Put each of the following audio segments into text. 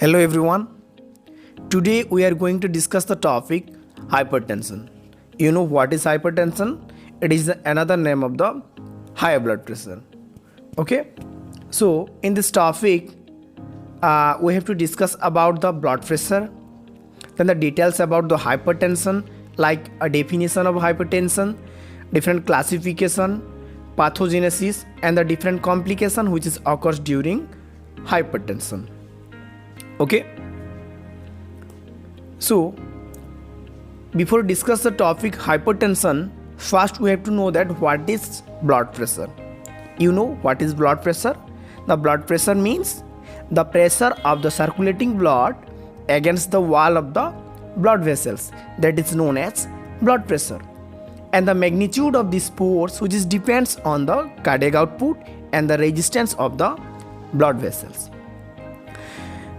Hello everyone. Today we are going to discuss the topic hypertension. You know what is hypertension? It is another name of the high blood pressure. Okay. So in this topic, we have to discuss about the blood pressure, then the details about the hypertension, like a definition of hypertension, different classification, pathogenesis, and the different complication which is occurs during hypertension. Okay, so before discuss the topic hypertension, first we have to know that what is blood pressure. You know what is blood pressure? The blood pressure means the pressure of the circulating blood against the wall of the blood vessels, that is known as blood pressure, and the magnitude of this force which is depends on the cardiac output and the resistance of the blood vessels.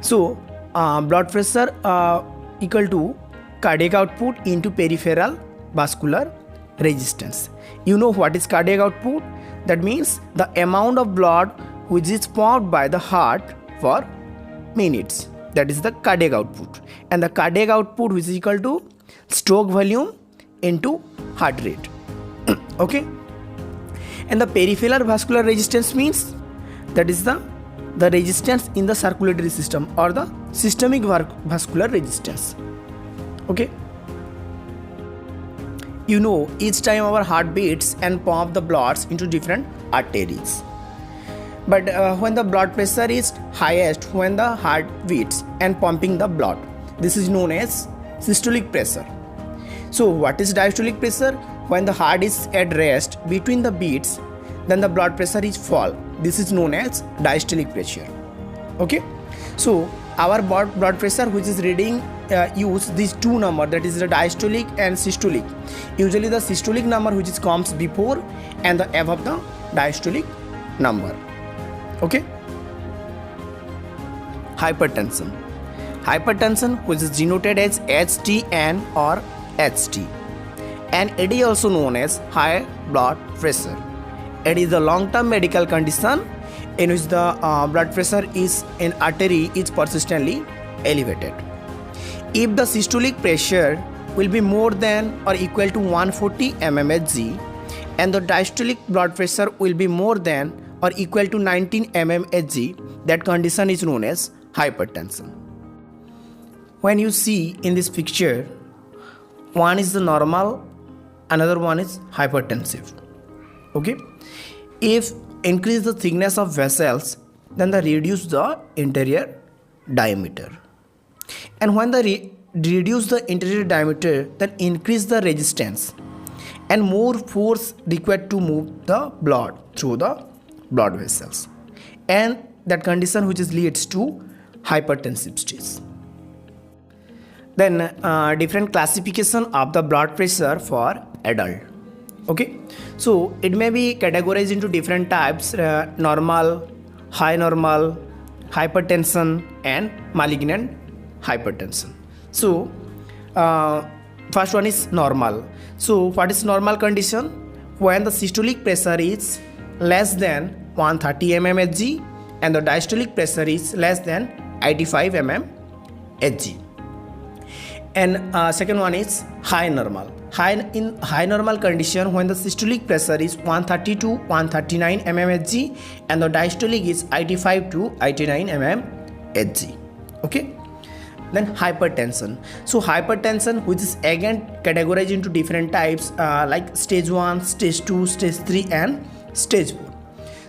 So, blood pressure equal to cardiac output into peripheral vascular resistance. You know what is cardiac output? That means the amount of blood which is pumped by the heart for minutes. That is the cardiac output. And the cardiac output which is equal to stroke volume into heart rate. Okay. And the peripheral vascular resistance means that is the resistance in the circulatory system or the systemic vascular resistance. Okay. You know, each time our heart beats and pump the bloods into different arteries. But when the blood pressure is highest when the heart beats and pumping the blood, this is known as systolic pressure. So what is diastolic pressure? When the heart is at rest between the beats, then the blood pressure is fall. This is known as diastolic pressure. Okay, so our blood pressure which is reading use these two number, that is the diastolic and systolic. Usually the systolic number which is comes before and the above the diastolic number. Okay. Hypertension which is denoted as HTN or HT, and it is also known as high blood pressure. It is a long-term medical condition in which the blood pressure is in artery is persistently elevated. If the systolic pressure will be more than or equal to 140 mmHg and the diastolic blood pressure will be more than or equal to 19 mmHg, that condition is known as hypertension. When you see in this picture, one is the normal, another one is hypertensive. Okay, if increase the thickness of vessels, then the reduce the interior diameter, and when the reduce the interior diameter, then increase the resistance and more force required to move the blood through the blood vessels, and that condition which is leads to hypertensive stage. Then different classification of the blood pressure for adult. Okay, so it may be categorized into different types: normal, high normal, hypertension, and malignant hypertension. So first one is normal. So what is normal condition? When the systolic pressure is less than 130 mmHg and the diastolic pressure is less than 85 mmHg. And second one is high normal. In high normal condition, when the systolic pressure is 130 to 139 mmHg and the diastolic is 85 to 89 mmHg. Okay. Then hypertension. So hypertension, which is again categorized into different types like stage 1, stage 2, stage 3, and stage 4.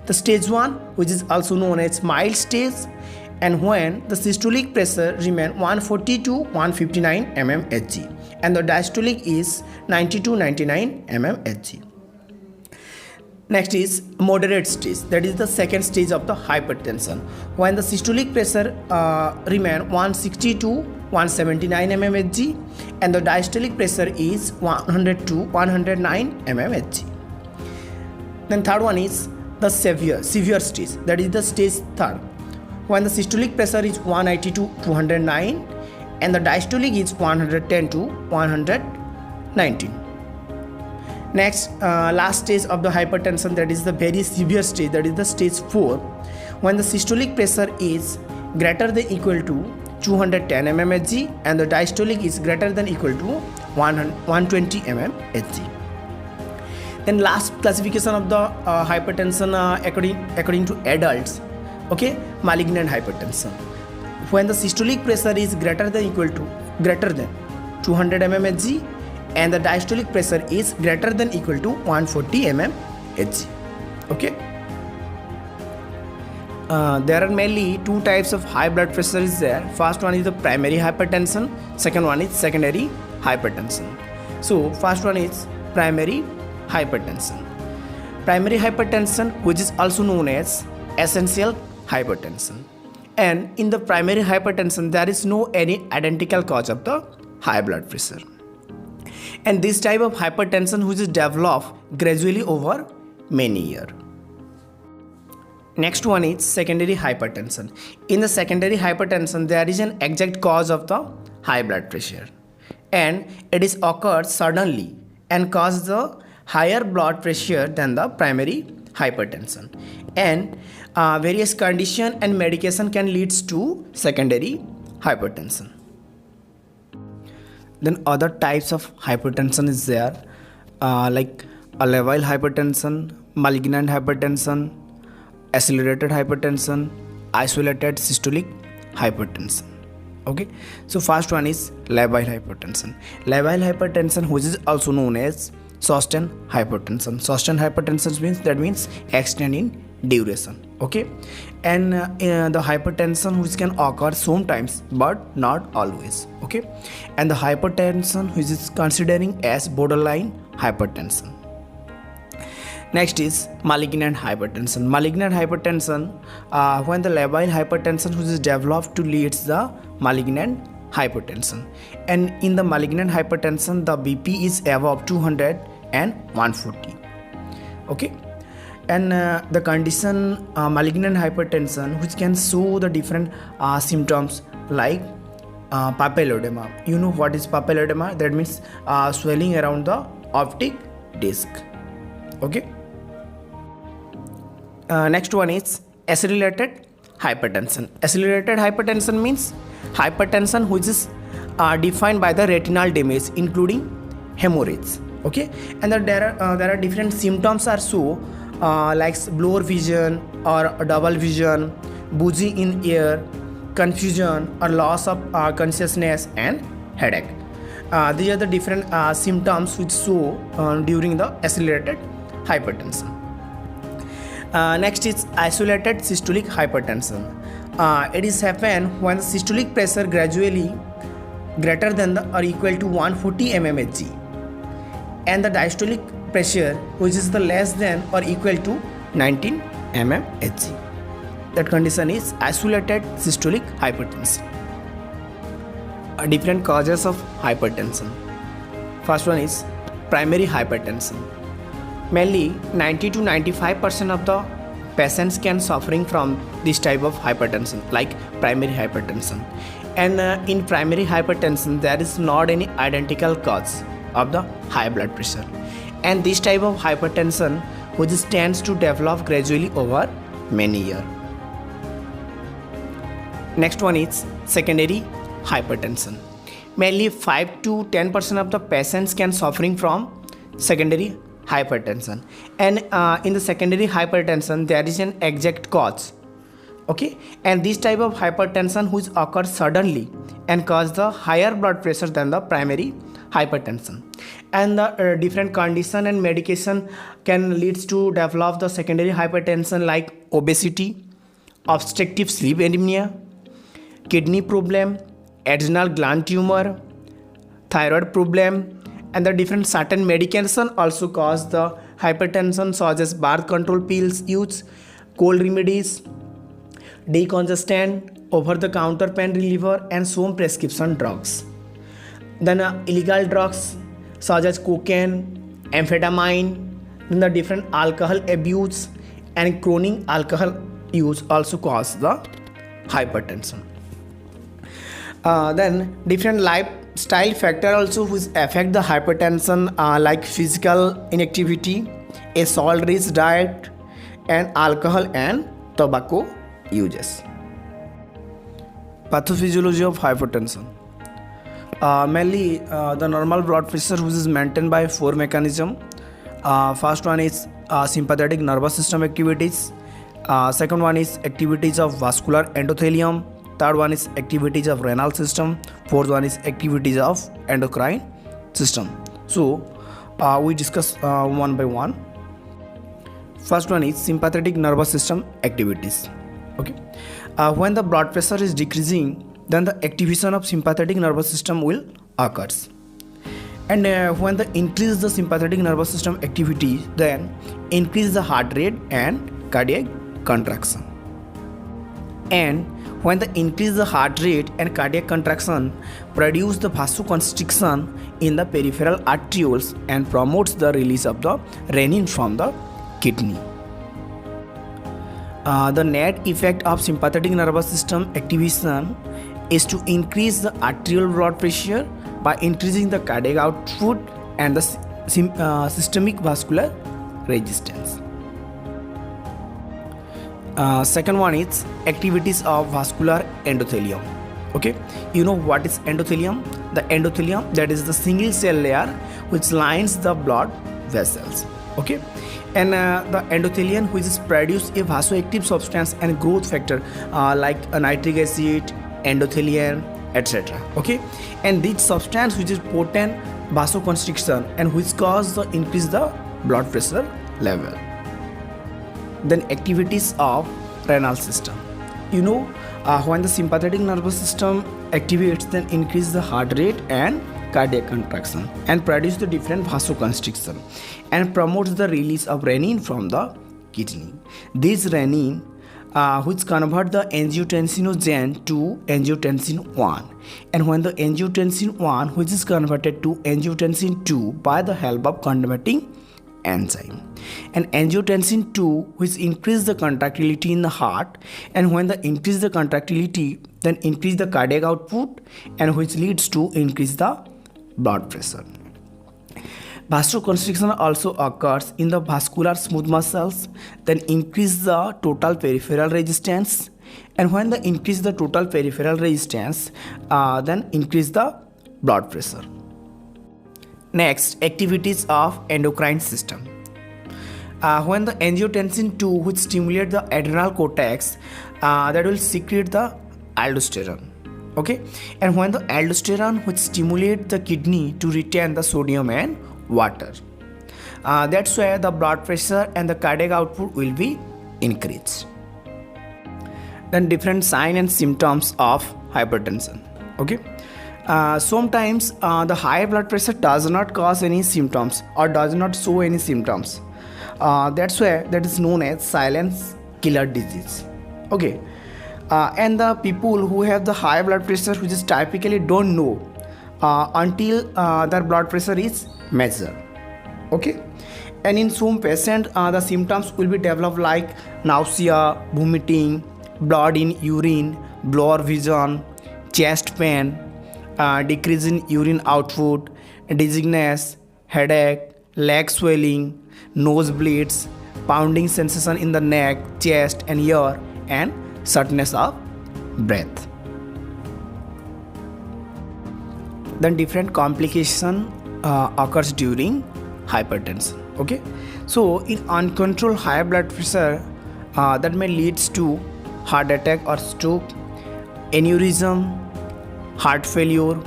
The stage 1, which is also known as mild stage, and when the systolic pressure remains 140 to 159 mmHg and the diastolic is 90 to 99 mmHg. Next is moderate stage, that is the second stage of the hypertension, when the systolic pressure remains 160 to 179 mmHg and the diastolic pressure is 100 to 109 mmHg. Then third one is the severe stage, that is the stage 3rd, when the systolic pressure is 180 to 209 and the diastolic is 110 to 119. Next, last stage of the hypertension, that is the very severe stage, that is the stage 4, when the systolic pressure is greater than equal to 210 mmHg and the diastolic is greater than equal to 120 mmHg. Then last classification of the hypertension according to adults, okay, malignant hypertension. When the systolic pressure is greater than 200 mmHg and the diastolic pressure is greater than equal to 140 mmHg. Okay. There are mainly two types of high blood pressure is there. First one is the primary hypertension, second one is secondary hypertension. So first one is primary hypertension. Primary hypertension, which is also known as essential hypertension. And in the primary hypertension, there is no any identical cause of the high blood pressure. And this type of hypertension which is developed gradually over many years. Next one is secondary hypertension. In the secondary hypertension, there is an exact cause of the high blood pressure, and it is occurred suddenly and cause the higher blood pressure than the primary hypertension. And various condition and medication can lead to secondary hypertension. Then other types of hypertension is there, like a labile hypertension, malignant hypertension, accelerated hypertension, isolated systolic hypertension. Okay, so first one is labile hypertension. Labile hypertension, which is also known as sustained hypertension. Sustained hypertension means extend in duration. Okay, and the hypertension which can occur sometimes but not always. Okay, and the hypertension which is considering as borderline hypertension. Next is malignant hypertension. Malignant hypertension, when the labile hypertension which is developed to leads the malignant hypertension. And in the malignant hypertension, the BP is above 200 and 140. Okay, and the condition malignant hypertension which can show the different symptoms like papilledema. You know what is papilledema? That means swelling around the optic disc. Okay. Next one is accelerated hypertension. Accelerated hypertension means hypertension which is defined by the retinal damage including hemorrhage. Okay, and there are different symptoms are so like blurred vision or double vision, boozy in ear, confusion or loss of consciousness and headache. These are the different symptoms which show during the accelerated hypertension. Next is isolated systolic hypertension. It is happen when the systolic pressure gradually greater than or equal to 140 mmHg and the diastolic pressure which is the less than or equal to 19 mmHg. That condition is isolated systolic hypertension. Different causes of hypertension. First one is primary hypertension. Mainly 90 to 95% of the patients can suffering from this type of hypertension like primary hypertension. And in primary hypertension there is not any identical cause of the high blood pressure, and this type of hypertension which tends to develop gradually over many years. Next one is secondary hypertension. Mainly 5 to 10% of the patients can suffering from secondary hypertension, and in the secondary hypertension there is an exact cause. Okay, and this type of hypertension which occurs suddenly and cause the higher blood pressure than the primary hypertension, and the different condition and medication can lead to develop the secondary hypertension like obesity, obstructive sleep anemia, kidney problem, adrenal gland tumor, thyroid problem, and the different certain medication also cause the hypertension such as birth control pills use, cold remedies, decongestant, over-the-counter pain reliever, and some prescription drugs. Then illegal drugs such as cocaine, amphetamine, then the different alcohol abuse and chronic alcohol use also cause the hypertension. Then different lifestyle factor also which affect the hypertension like physical inactivity, a salt-rich diet, and alcohol and tobacco uses. Pathophysiology of hypertension. Mainly the normal blood pressure, which is maintained by four mechanisms. First one is sympathetic nervous system activities. Second one is activities of vascular endothelium. Third one is activities of renal system. Fourth one is activities of endocrine system. So we discuss one by one. First one is sympathetic nervous system activities. Okay, when the blood pressure is decreasing, then the activation of sympathetic nervous system will occurs. And when the increase the sympathetic nervous system activity, then increase the heart rate and cardiac contraction. And when the increase the heart rate and cardiac contraction, produce the vasoconstriction in the peripheral arterioles and promotes the release of the renin from the kidney. The net effect of sympathetic nervous system activation is to increase the arterial blood pressure by increasing the cardiac output and the systemic vascular resistance. Second one is activities of vascular endothelium. Okay, you know what is endothelium? The endothelium, that is the single cell layer which lines the blood vessels. Okay, and the endothelium, which is produce a vasoactive substance and growth factor like nitric acid, endothelium, etc. Okay, and this substance which is potent vasoconstriction and which cause the increase the blood pressure level. Then activities of renal system. You know, when the sympathetic nervous system activates, then increase the heart rate and cardiac contraction and produce the different vasoconstriction and promotes the release of renin from the kidney. This renin which convert the angiotensinogen to angiotensin 1, and when the angiotensin 1 which is converted to angiotensin 2 by the help of converting enzyme, and angiotensin 2 which increase the contractility in the heart, and when the increase the contractility, then increase the cardiac output and which leads to increase the blood pressure. Vasoconstriction also occurs in the vascular smooth muscles, then increase the total peripheral resistance, and when the increase the total peripheral resistance, then increase the blood pressure. Next, activities of endocrine system. When the angiotensin 2 which stimulate the adrenal cortex, that will secrete the aldosterone. Okay, and when the aldosterone which stimulate the kidney to retain the sodium and water, that's why the blood pressure and the cardiac output will be increased. Then different signs and symptoms of hypertension. Okay, sometimes the high blood pressure does not cause any symptoms or does not show any symptoms. That's why that is known as silent killer disease. Okay, and the people who have the high blood pressure, which is typically don't know until their blood pressure is measured. Okay, and in some patients the symptoms will be developed like nausea, vomiting, blood in urine, blurred vision, chest pain, decrease in urine output, dizziness, headache, leg swelling, nosebleeds, pounding sensation in the neck, chest and ear, and shortness of breath. Then different complication occurs during hypertension. Okay, so in uncontrolled high blood pressure, that may leads to heart attack or stroke, aneurysm, heart failure,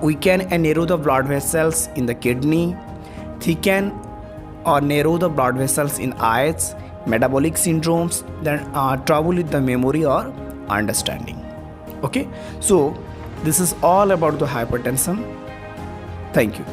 weaken and narrow the blood vessels in the kidney, thicken or narrow the blood vessels in eyes, metabolic syndromes, then trouble with the memory or understanding. Okay, so this is all about the hypertension. Thank you.